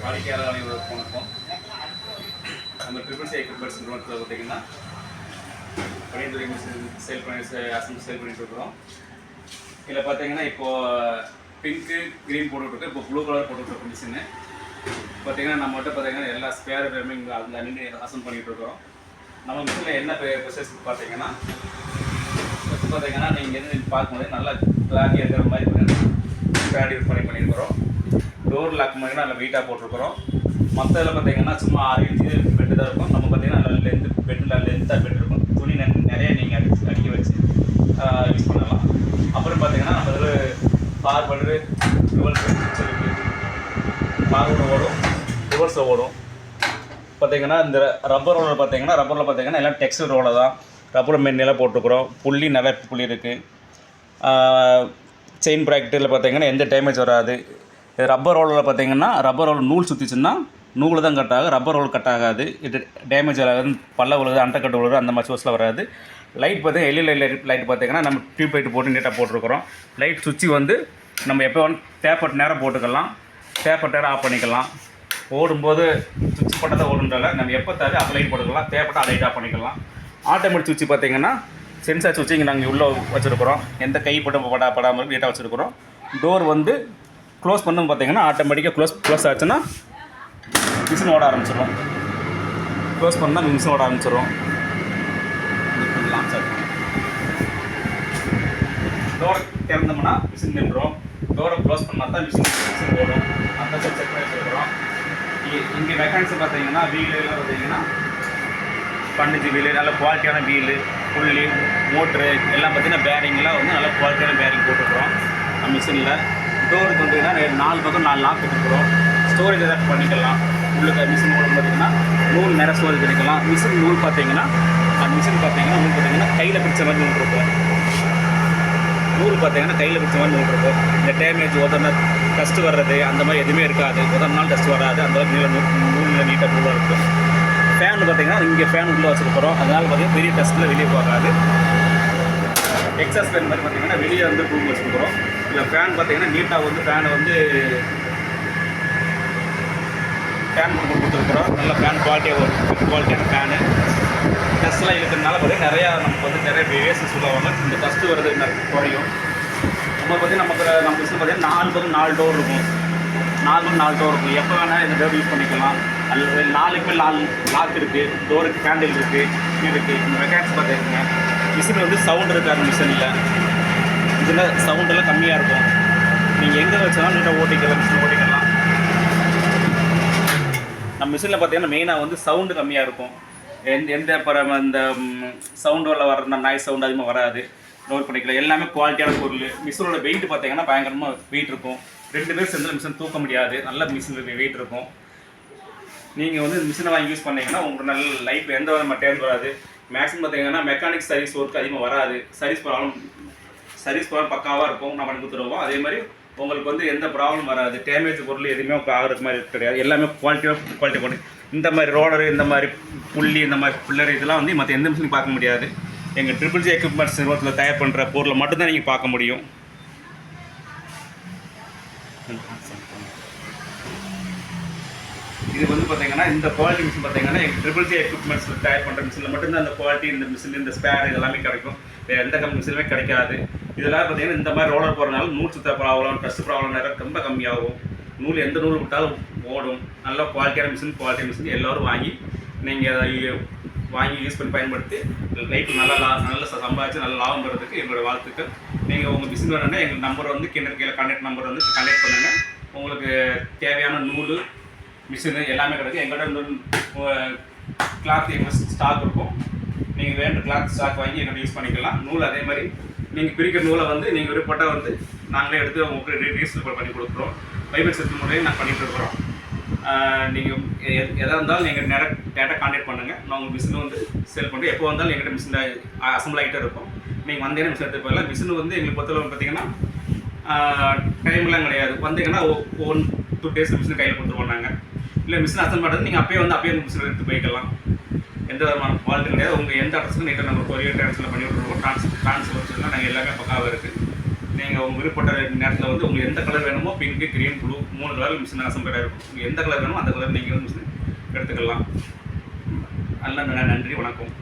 வாடிக்கையாளர் அனைவருக்கும் வணக்கம். நம்ம ட்ரிபிள் சி எக்யூப்மெண்ட்ஸ் நிறுவனத்தில் பார்த்தீங்கன்னா பணித்துறை மிஷின் அசம்பிள் சேல் பண்ணிட்டு இருக்கிறோம். இதில் பார்த்தீங்கன்னா இப்போது பிங்க்கு க்ரீன் போட்டுட்ருக்கு, இப்போ ப்ளூ கலர் போட்டுட்ருக்கோம் மிஷினு. பார்த்தீங்கன்னா நம்மகிட்ட பார்த்தீங்கன்னா எல்லா ஸ்பேர் எல்லாமே இங்கே அதில் நின்று அசம்பிள் பண்ணிகிட்டு இருக்கிறோம். நம்ம மிஷினில் என்ன ப்ரொசஸ் பார்த்தீங்கன்னா நீங்கள் எது பார்க்கும்போது நல்லா கிளாரிட்டியாக இருக்கிற மாதிரி ஸ்பேர் யூஸ் பண்ணியிருக்கிறோம். டோர் லாக் மாதிரி நல்லா வெயிட்டாக போட்டிருக்கிறோம். மற்றதில் பார்த்தீங்கன்னா சும்மா 6 இன்ச்சு பெட்டு தான் இருக்கும். நம்ம பார்த்தீங்கன்னா நல்லா லென்த்தாக பெட் இருக்கும். துணி நிறைய நீங்கள் அடிக்க வச்சு யூஸ் பண்ணலாம். அப்புறம் பார்த்தீங்கன்னா நம்ம இதில் ஃபார்வர்டு ரிவர்ஸ் இருக்குது, ஃபார்வர்டு ஓடும், ரிவர்ஸில் ஓடும். பார்த்தீங்கன்னா இந்த ரப்பர் ரோலர் ரப்பரில் பார்த்தீங்கன்னா எல்லாம் டெக்ஸ்டைல் ரோலை தான். ரப்பர் மென்னெல்லாம் போட்டுருக்குறோம். புள்ளி நிறைய புள்ளி இருக்குது. செயின் ப்ராக்கெட்டில் பார்த்தீங்கன்னா எந்த டேமேஜ் வராது. ரப்பர் ரோலில் பார்த்தீங்கன்னா ரப்பர் ரோல் நூல் சுற்றிச்சுன்னா நூல் தான் கட் ஆகும், ரப்பர் ரோல் கட் ஆகாது. இது டேமேஜ் ஆகாது, பல்ல விழுது, அண்டக்கட்டு விழுது, அந்த மாதிரி சோர்ஸில் வராது. லைட் பார்த்தீங்கன்னா எல்இடி லைட் பார்த்தீங்கன்னா நம்ம டியூப் லைட் போட்டு நீட்டாக போட்டிருக்கிறோம். லைட் சுவிட்சு வந்து நம்ம எப்போ வந்து தேவைப்பட்ட நேரம் போட்டுக்கலாம், தேவைப்பட்ட நேரம் ஆஃப் பண்ணிக்கலாம். ஓடும்போது சுவிட்ச் போட்டால் தான் ஓடுன்றதால நம்ம எப்போ தேவை அப்போ லைட் போட்டுக்கலாம், தேவைப்பட்ட லைட் ஆஃப் பண்ணிக்கலாம். ஆட்டோமேட்டிக் சுவிட்ச் பார்த்தீங்கன்னா சென்சார் சுவிட்ச் இங்கே நாங்கள் உள்ளே வச்சுருக்கிறோம். எந்த கை போட்டு படாமல் நீட்டாக வச்சுருக்கிறோம். டோர் வந்து க்ளோஸ் பண்ணணும் பார்த்தீங்கன்னா ஆட்டோமேட்டிக்காக க்ளோஸ் ஆச்சுன்னா மிஷின் ஓட ஆரம்பிச்சிடும். க்ளோஸ் பண்ணால் மிஷின் ஓட ஆரம்பிச்சிடும். டோரை திறந்தோம்னா மிஷின் நின்றோம். டோரை க்ளோஸ் பண்ணால் தான் மிஷின் ஓடும். அந்த செக் பண்ணி வச்சுருக்கிறோம். இங்கே மெக்கானிக்ஸ் பார்த்தீங்கன்னா வீலெல்லாம் பார்த்தீங்கன்னா 15 வீலு, நல்ல குவாலிட்டியான வீலு, புள்ளி, மோட்ரு எல்லாம் பார்த்தீங்கன்னா பேரிங்லாம் வந்து நல்ல குவாலிட்டியான பேரிங் போட்டுருக்குறோம் நம்ம மிஷினில். டோருக்கு வந்துங்கன்னா 4 பக்கம் 4 லாக் கொடுக்குறோம். ஸ்டோரேஜ் எதாவது பண்ணிக்கலாம். உள்ளுக்கு மிஷின் மூலம் பார்த்தீங்கன்னா நூல் நிறைய ஸ்டோரேஜ் பண்ணிக்கலாம். மிஷின் நூல் பார்த்தீங்கன்னா நூல் பார்த்தீங்கன்னா கையில் பிடிச்ச மாதிரி நூல் இருக்கும். கையில் பிடிச்ச மாதிரி நூல் இருக்கும். இந்த டேமேஜ் உதன டஸ்ட்டு வர்றது அந்த மாதிரி எதுவுமே இருக்காது. நாள் டஸ்ட் வராது. அந்த மாதிரி நூலில் நீட்டாக நூலாக இருக்கும். ஃபேன் பார்த்தீங்கன்னா இங்கே ஃபேன் உள்ளே வச்சுருக்கிறோம். அதனால் பார்த்தீங்கன்னா பெரிய டஸ்ட்டில் வெளியே போகாது. எக்ஸாஸ் ஃபேன் மாதிரி பார்த்தீங்கன்னா வெளியே வந்து ரூம் வச்சுருக்கிறோம். இல்லை ஃபேன் பார்த்தீங்கன்னா நீட்டாக வந்து ஃபேனை வந்து ஃபேன் கொடுத்துருக்குறோம். நல்ல ஃபேன் குவாலிட்டியான ஃபேனு. டஸ்ட்லாம் இருக்கிறதுனால பார்த்தீங்கன்னா நமக்கு வந்து நிறைய வேஸ்ட் சொல்லுவாங்க. இந்த டஸ்ட்டு வர்றது குறையும். நம்ம பார்த்தீங்கன்னா நம்ம மிஷின் பார்த்தீங்கன்னா 4 பக்கம் 4 டோர் இருக்கும். 4 பக்கம் 4 டோர் இருக்கும். எப்போ வேணால் இந்த டோர் யூஸ் பண்ணிக்கலாம். அல்லது 4 லாக் இருக்குது. டோருக்கு கேண்டில் இருக்குது. இந்த மெக்கானிக்ஸ் பார்த்துருக்குங்க. மிஷின் வந்து சவுண்ட் இருக்காது. மிஷினில் இதில் சவுண்டெல்லாம் கம்மியாக இருக்கும். நீங்கள் எங்கே வச்சாலும் நீட்டாக ஓட்டிக்கலாம். மிஷின் ஓட்டிக்கலாம். நம்ம மிஷினில் பார்த்தீங்கன்னா மெயினாக வந்து சவுண்டு கம்மியாக இருக்கும். எந்த இந்த சவுண்டோட வர நாய்ஸ் சவுண்டு அதிகமாக வராது. நோட் பண்ணிக்கலாம். எல்லாமே குவாலிட்டியான பொருள். மிஷினோட வெயிட் பார்த்தீங்கன்னா பயங்கரமாக வெயிட் இருக்கும். 2 பேர் சேர்ந்து மிஷின் தூக்க முடியாது. நல்ல மிஷின் வெயிட் இருக்கும். நீங்கள் வந்து மிஷினை வாங்கி யூஸ் பண்ணிங்கன்னா உங்களுக்கு நல்ல லைஃப்பில் எந்த வித டேர்ன் வராது. மேக்ஸிமம் பார்த்தீங்கன்னா மெக்கானிக் சர்வீஸ் ஒர்க் அதிகமாக வராது. சர்வீஸ் ப்ராப்ளம் பக்காவாக இருக்கும். நம்ம பண்ணி கொடுத்துருவோம். அதே மாதிரி உங்களுக்கு வந்து எந்த ப்ராப்ளம் வராது. டேமேஜ் பொருள் எதுவுமே ஆகிறது மாதிரி கிடையாது. எல்லாமே குவாலிட்டி பண்ணி இந்த மாதிரி ரோலரு, இந்த மாதிரி புள்ளி, இந்த மாதிரி பில்லர் இதெல்லாம் வந்து மற்ற எந்த மிஷினையும் பார்க்க முடியாது. எங்கள் ட்ரிபிள் சி எக்யூப்மெண்ட்ஸ் நிறுவனத்தில் தயார் பண்ணுற பொருளை மட்டும்தான் நீங்கள் பார்க்க முடியும். இது வந்து பார்த்தீங்கன்னா இந்த குவாலிட்டி மிஷின் பார்த்தீங்கன்னா எங்கள் ட்ரிபிள் சி எக்யூப்மெண்ட்ஸில் தயார் பண்ணுற மிஷினில் மட்டும்தான் அந்த குவாலிட்டி, இந்த மிஷின், இந்த ஸ்பேர் இதெல்லாமே கிடைக்கும். வேறு எந்த மிஷினுமே கிடைக்காது. இதெல்லாம் பார்த்தீங்கன்னா இந்த மாதிரி ரோலர் போகிறதுனால நூல் சுத்த ப்ராப்ளம், டஸ்ட் ப்ராப்ளம் நேரம் ரொம்ப கம்மியாகும். எந்த நூல் விட்டாலும் ஓடும். நல்ல குவாலிட்டியான மிஷின் எல்லோரும் வாங்கி யூஸ் பண்ணி பயன்படுத்தி லைஃப் நல்லா சம்பாதிச்சு நல்ல லாபம் பெறதுக்கு எங்களோட வாழ்த்துக்கள். நீங்கள் உங்கள் மிஷின் வேணும்னா எங்கள் நம்பர் வந்து கீழே கான்டாக்ட் நம்பர் வந்து கான்டாக்ட் பண்ணுங்கள். உங்களுக்கு தேவையான நூல், மிஷினு எல்லாமே கிடைக்கும். எங்கள்கிட்ட கிளாத் எங்கள் ஸ்டாக் இருக்கும். நீங்கள் வேண்ட கிளாத் ஸ்டாக் வாங்கி எங்கள்கிட்ட யூஸ் பண்ணிக்கலாம். நூல் அதே மாதிரி நீங்கள் பிரிக்கிற நூலை வந்து நீங்கள் விருப்பப்பட்டால் வந்து நாங்களே எடுத்து உங்களுக்கு ரீசேல் பண்ணி கொடுக்குறோம். பைபர் சிஸ்டம் முறையில் நாங்கள் பண்ணிகிட்டு இருக்கிறோம். நீங்கள் எதாக இருந்தாலும் நீங்கள் டேட்டா கான்டாக்ட் பண்ணுங்கள். நான் உங்கள் மிஷினை வந்து சேல் பண்ணுறேன். எப்போ வந்தாலும் எங்கள்கிட்ட மிஷின் அசம்பிள் ஆகிட்டே இருக்கும். நீங்கள் வந்தீங்கன்னா மிஷின் எடுத்து போயிடலாம். மிஷின் வந்து எங்களுக்கு பொறுத்தளவு பார்த்தீங்கன்னா டைம்லாம் கிடையாது. வந்தீங்கன்னா 1-2 டேஸ் மிஷின் கையில் கொடுத்துருவோம். நாங்கள் இல்லை மிஷின் அசம்பிள் பண்ணுறது நீங்கள் அப்பயே மிஷின் எடுத்து போய்க்கலாம். எந்த விதமான குவாலிட்டி கிடையாது. உங்கள் எந்த அட்ரஸுக்கும் நீட்டாக நம்ம கொரியர் ட்ரான்ஸ்ஃபர் பண்ணி விட்டுருவோம். ட்ரான்ஸ்ஃபர் வச்சுருந்தா நாங்கள் எல்லாமே பக்காவாக இருக்குது. நீங்கள் உங்கள் விருப்பப்பட்ட நேரத்தில் வந்து உங்களுக்கு எந்த கலர் வேணுமோ pink, green, blue 3 colour machine அசம்பிளாக இருக்கும். உங்களுக்கு எந்த கலர் வேணுமோ அந்த கலர் நீங்கள் வந்து மிஷின் எடுத்துக்கலாம். நல்ல நன்றி, வணக்கம்.